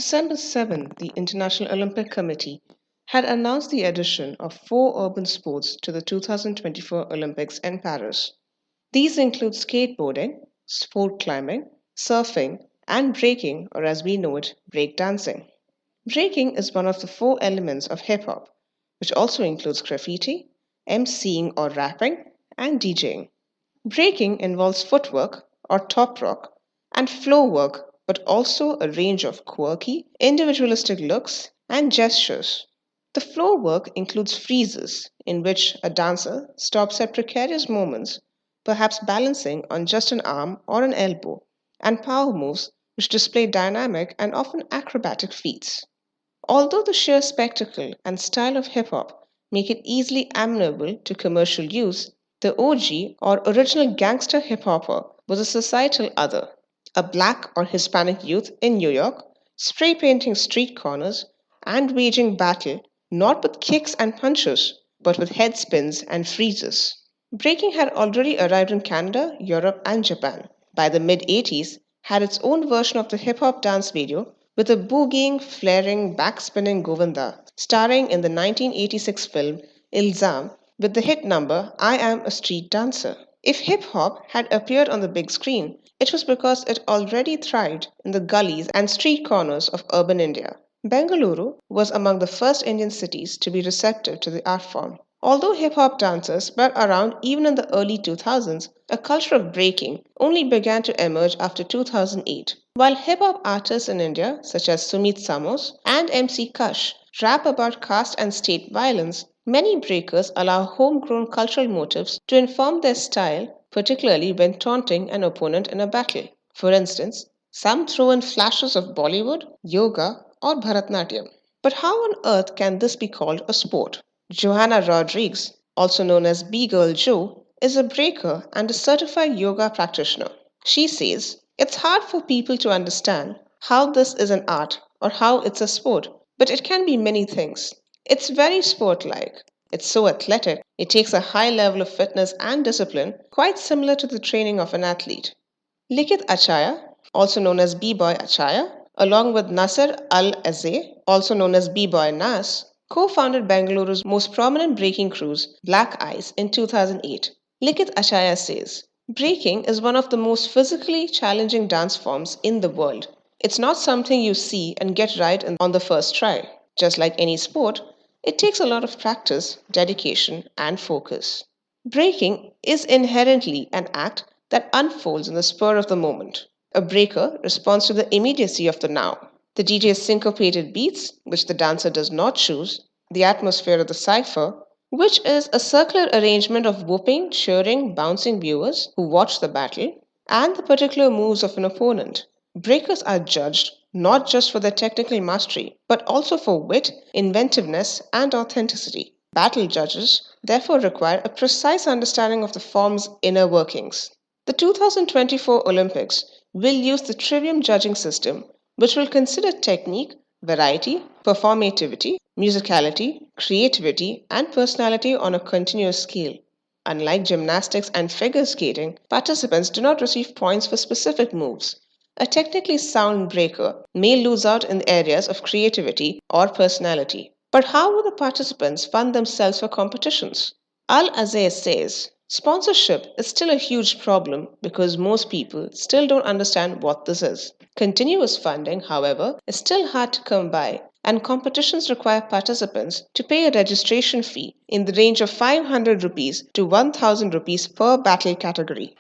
December 7th, the International Olympic Committee had announced the addition of four urban sports to the 2024 Olympics in Paris. These include skateboarding, sport climbing, surfing, and breaking, or as we know it, breakdancing. Breaking is one of the four elements of hip hop, which also includes graffiti, emceeing or rapping, and DJing. Breaking involves footwork or top rock and floor work, but also a range of quirky, individualistic looks and gestures. The floor work includes freezes, in which a dancer stops at precarious moments, perhaps balancing on just an arm or an elbow, and power moves, which display dynamic and often acrobatic feats. Although the sheer spectacle and style of hip hop make it easily amenable to commercial use, the OG or original gangster hip hopper was a societal other, a black or Hispanic youth in New York, spray painting street corners and waging battle not with kicks and punches, but with head spins and freezes. Breaking had already arrived in Canada, Europe, and Japan. By the mid 80s, had its own version of the hip hop dance video with a boogieing, flaring, backspinning Govinda, starring in the 1986 film Ilzam with the hit number I Am a Street Dancer. If hip hop had appeared on the big screen, it was because it already thrived in the gullies and street corners of urban India. Bengaluru was among the first Indian cities to be receptive to the art form. Although hip hop dancers were around even in the early 2000s, a culture of breaking only began to emerge after 2008. While hip hop artists in India, such as Sumit Samos and MC Kush, rap about caste and state violence, many breakers allow homegrown cultural motifs to inform their style, particularly when taunting an opponent in a battle. For instance, some throw in flashes of Bollywood, yoga, or Bharatnatyam. But how on earth can this be called a sport? Johanna Rodriguez, also known as B Girl Jo, is a breaker and a certified yoga practitioner. She says, it's hard for people to understand how this is an art or how it's a sport, but it can be many things. It's very sport like. It's so athletic, it takes a high level of fitness and discipline, quite similar to the training of an athlete. Likith Achaya, also known as B-Boy Achaya, along with Nasser Al-Azeh, also known as B-Boy Nas, co-founded Bengaluru's most prominent breaking cruise, Black Ice, in 2008. Likith Achaya says, breaking is one of the most physically challenging dance forms in the world. It's not something you see and get right on the first try. Just like any sport, it takes a lot of practice, dedication, and focus. Breaking is inherently an act that unfolds in the spur of the moment. A breaker responds to the immediacy of the now. The DJ's syncopated beats, which the dancer does not choose, the atmosphere of the cipher, which is a circular arrangement of whooping, cheering, bouncing viewers who watch the battle, and the particular moves of an opponent. Breakers are judged not just for their technical mastery, but also for wit, inventiveness, and authenticity. Battle judges therefore require a precise understanding of the form's inner workings. The 2024 Olympics will use the Trivium judging system, which will consider technique, variety, performativity, musicality, creativity, and personality on a continuous scale. Unlike gymnastics and figure skating, participants do not receive points for specific moves. A technically sound breaker may lose out in areas of creativity or personality. But how will the participants fund themselves for competitions? Al Azez says, sponsorship is still a huge problem because most people still don't understand what this is. Continuous funding, however, is still hard to come by, and competitions require participants to pay a registration fee in the range of 500 rupees to 1000 rupees per battle category.